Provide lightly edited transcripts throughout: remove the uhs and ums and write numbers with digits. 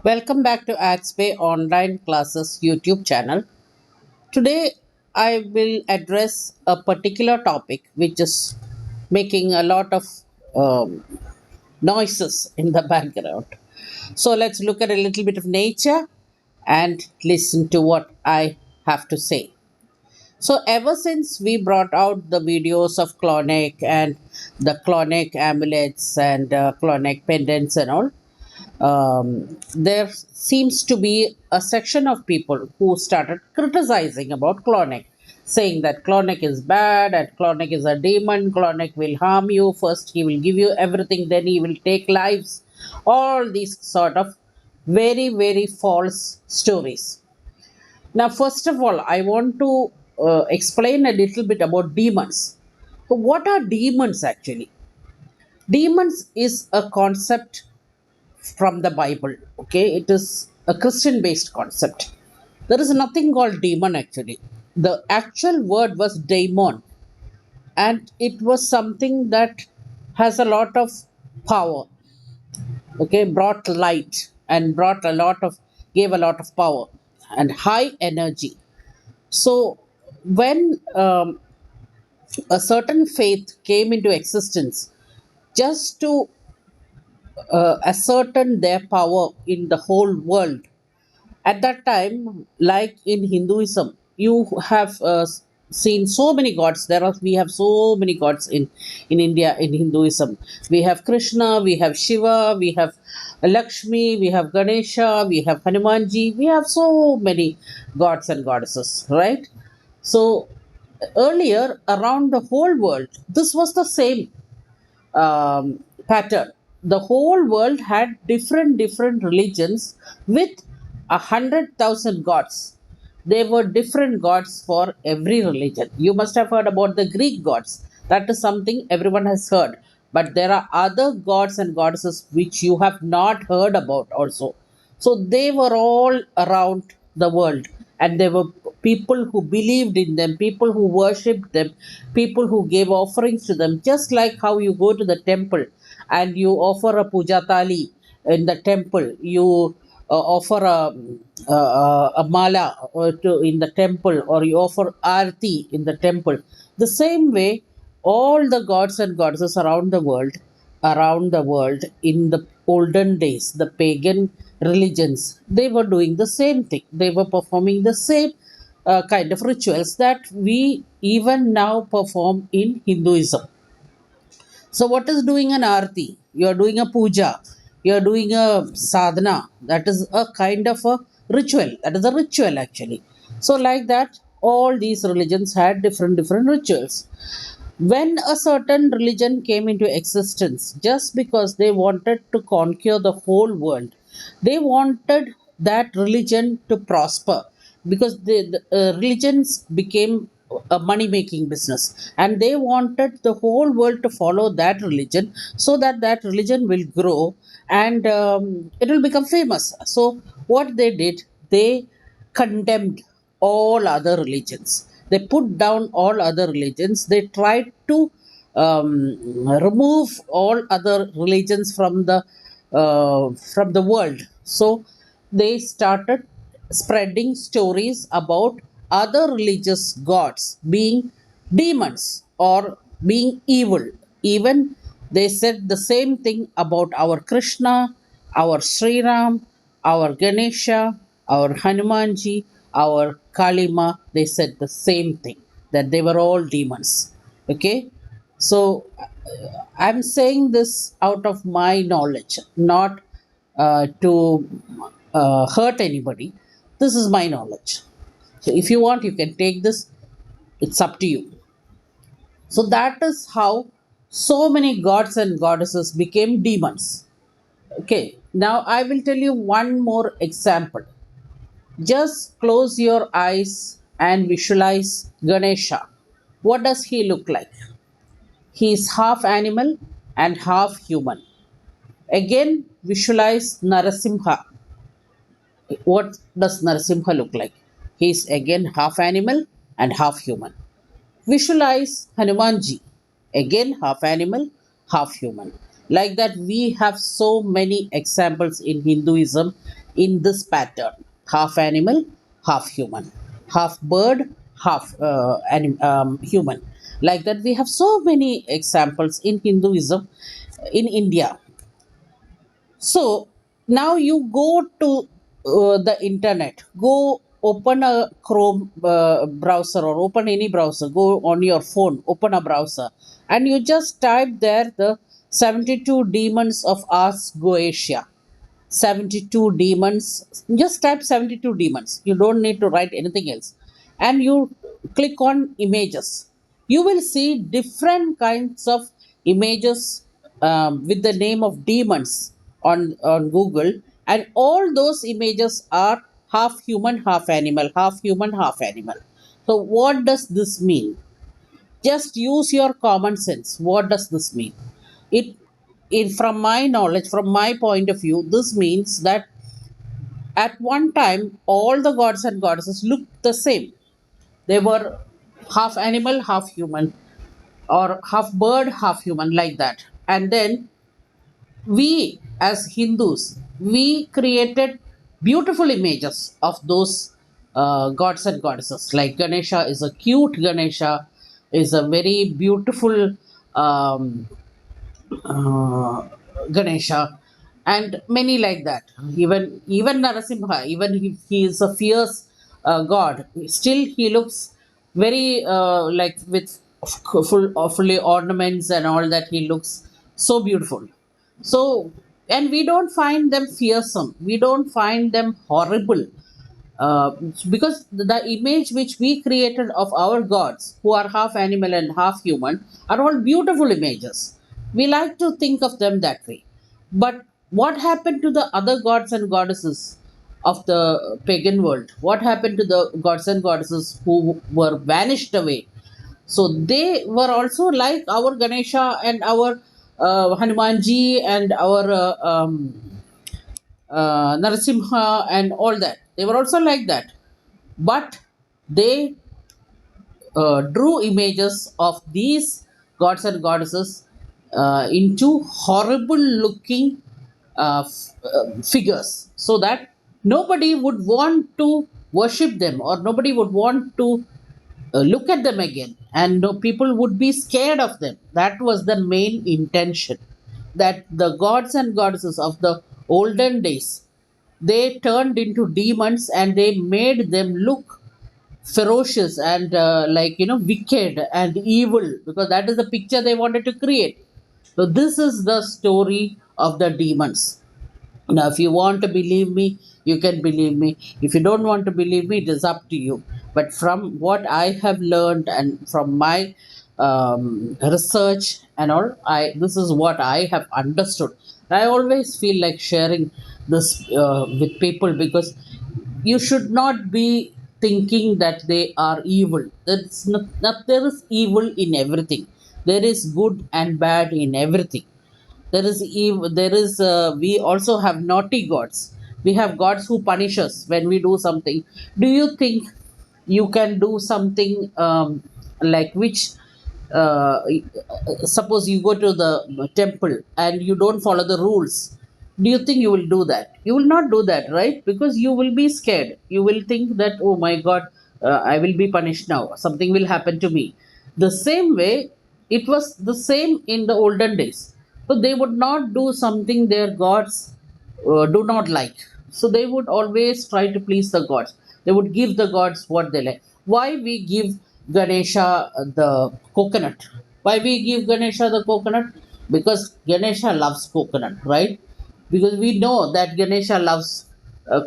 Welcome back to Axway Online Classes YouTube channel. Today I will address a particular topic which is making a lot of um, noises in the background. So let's look at a little bit of nature and listen to what I have to say. So ever since we brought out the videos of Clauneck and the Clauneck amulets and Clauneck pendants and all, there seems to be a section of people who started criticizing about Clauneck, saying that Clauneck is bad and Clauneck is a demon, Clauneck will harm you. First, he will give you everything, then he will take lives. All these sort of very, very false stories. Now, first of all, I want to explain a little bit about demons. So, what are demons actually? Demons is a concept from the Bible. Okay, it is a Christian based concept. There is nothing called demon actually. The actual word was daemon, and it was something that has a lot of power. Okay, brought light and brought a lot of gave a lot of power and high energy. So when a certain faith came into existence just to ascertain their power in the whole world. At that time, like in Hinduism, you have seen so many gods. We have so many gods in India in Hinduism. We have Krishna, we have Shiva, we have Lakshmi, we have Ganesha, we have Hanumanji. We have so many gods and goddesses, right? So earlier around the whole world, this was the same pattern. The whole world had different religions with 100,000 gods. There were different gods for every religion. You must have heard about the Greek gods. That is something everyone has heard. But there are other gods and goddesses which you have not heard about also. So they were all around the world, and there were people who believed in them, people who worshipped them, people who gave offerings to them, just like how you go to the temple and you offer a puja thali in the temple. You offer a mala in the temple, or you offer arti in the temple. The same way, all the gods and goddesses around the world in the olden days, the pagan religions, they were doing the same thing. They were performing the same kind of rituals that we even now perform in Hinduism. So, what is doing an arti? You are doing a puja. You are doing a sadhana. That is a kind of a ritual. That is a ritual actually. So, like that, all these religions had different rituals. When a certain religion came into existence, just because they wanted to conquer the whole world, they wanted that religion to prosper, because the religions became a money making business, and they wanted the whole world to follow that religion so that that religion will grow, and it will become famous. So what they did, they condemned all other religions. They put down all other religions. They tried to remove all other religions from the world. So they started spreading stories about other religious gods being demons or being evil. Even they said the same thing about our Krishna, our Sri Ram, our Ganesha, our Hanumanji, our Kalima. They said the same thing, that they were all demons. Okay, so I'm saying this out of my knowledge, not to hurt anybody. This is my knowledge. So if you want, you can take this. It's up to you. So that is how so many gods and goddesses became demons. Okay, now I will tell you one more example. Just close your eyes and visualize Ganesha. What does he look like? He is half animal and half human. Again, visualize Narasimha. What does Narasimha look like? He is again half animal and half human. Visualize Hanumanji, again half animal, half human. Like that, we have so many examples in Hinduism, in this pattern: half animal, half human, half bird, half human. Like that, we have so many examples in Hinduism in India. So now you go to the internet, go open a Chrome browser or open any browser, go on your phone, open a browser, and you just type there the 72 demons of Ars Goetia. 72 demons. Just type 72 demons. You don't need to write anything else. And you click on images. You will see different kinds of images with the name of demons on Google. And all those images are half human, half animal, half human, half animal. So, what does this mean? Just use your common sense. What does this mean? It, from my knowledge, from my point of view, this means that at one time all the gods and goddesses looked the same. They were half animal, half human, or half bird, half human, like that. And then we, as Hindus, we created beautiful images of those gods and goddesses. Like Ganesha is a cute Ganesha, is a very beautiful um, uh, Ganesha, and many like that. Even Narasimha, even if he is a fierce god, still he looks very like with fully ornaments and all that. He looks so beautiful. So, and we don't find them fearsome. We don't find them horrible, uh, because the image which we created of our gods, who are half animal and half human, are all beautiful images. We like to think of them that way. But what happened to the other gods and goddesses of the pagan world? What happened to the gods and goddesses who were vanished away? So they were also like our Ganesha and our Hanumanji and our Narasimha and all that. They were also like that. But they drew images of these gods and goddesses into horrible looking figures, so that nobody would want to worship them, or nobody would want to look at them again, and no, people would be scared of them. That was the main intention, that the gods and goddesses of the olden days, they turned into demons and they made them look ferocious and wicked and evil, because that is the picture they wanted to create. So this is the story of the demons. Now, if you want to believe me, you can believe me. If you don't want to believe me, it is up to you. But from what I have learned and from my research and all, I this is what I have understood. I always feel like sharing this with people, because you should not be thinking that they are evil. There is evil in everything. There is good and bad in everything. There is there is we also have naughty gods. We have gods who punish us when we do something. Do you think you can do something like which uh, suppose you go to the temple and you don't follow the rules? Do you think you will do that? You will not do that, right? Because you will be scared. You will think that, oh my god, I will be punished now, something will happen to me. The same way, it was the same in the olden days. So they would not do something their gods do not like. So they would always try to please the gods. They would give the gods what they like. Why we give Ganesha the coconut? Why we give Ganesha the coconut? Because Ganesha loves coconut, right? Because we know that Ganesha loves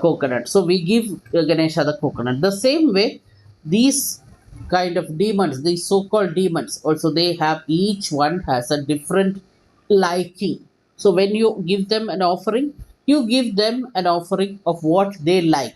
coconut. So we give Ganesha the coconut. The same way, these kind of demons, these so-called demons, also they have, each one has a different liking. So when you give them an offering, you give them an offering of what they like,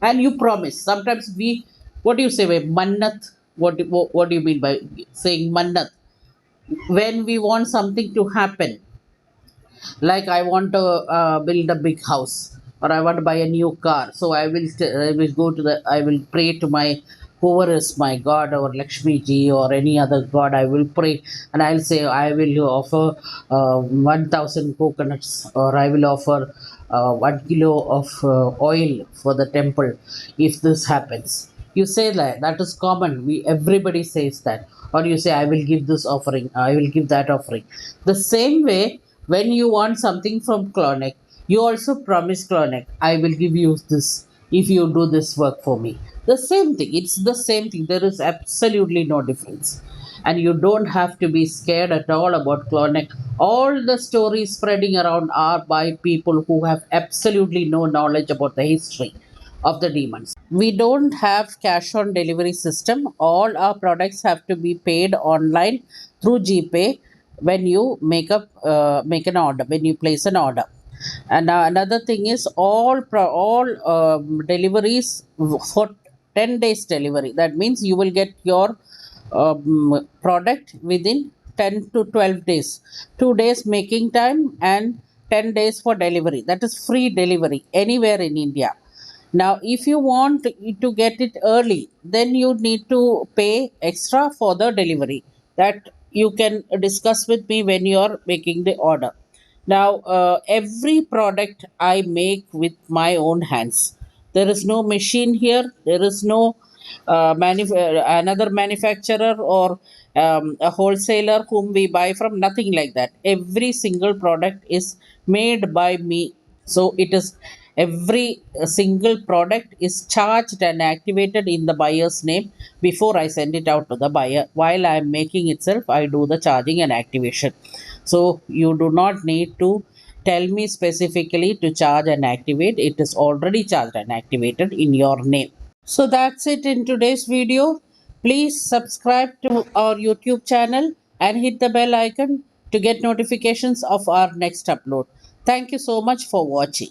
and you promise. Sometimes we, what do you say by mannat? What do you mean by saying mannat? When we want something to happen, like I want to build a big house, or I want to buy a new car, so I will go to the, I will pray to my whoever is my god or Lakshmi ji or any other god, I will pray and I'll say I will offer 1000 coconuts, or I will offer 1 kilo of oil for the temple if this happens. You say that, that is common, we everybody says that. Or you say I will give this offering, I will give that offering. The same way, when you want something from Clauneck, you also promise Clauneck, I will give you this if you do this work for me. The same thing, it's the same thing, there is absolutely no difference. And you don't have to be scared at all about Clauneck. All the stories spreading around are by people who have absolutely no knowledge about the history of the demons. We don't have cash on delivery system. All our products have to be paid online through GPay when you make an order, when you place an order. And another thing is all deliveries for 10 days delivery. That means you will get your product within 10 to 12 days. 2 days making time and 10 days for delivery. That is free delivery anywhere in India. Now, if you want to get it early, then you need to pay extra for the delivery. That you can discuss with me when you are making the order. Now, every product I make with my own hands. There is no machine here. There is no another manufacturer or a wholesaler whom we buy from. Nothing like that. Every single product is made by me. So it is every single product is charged and activated in the buyer's name before I send it out to the buyer. While I am making itself, I do the charging and activation. So you do not need to tell me specifically to charge and activate. It is already charged and activated in your name. So that's it in today's video. Please subscribe to our YouTube channel and hit the bell icon to get notifications of our next upload. Thank you so much for watching.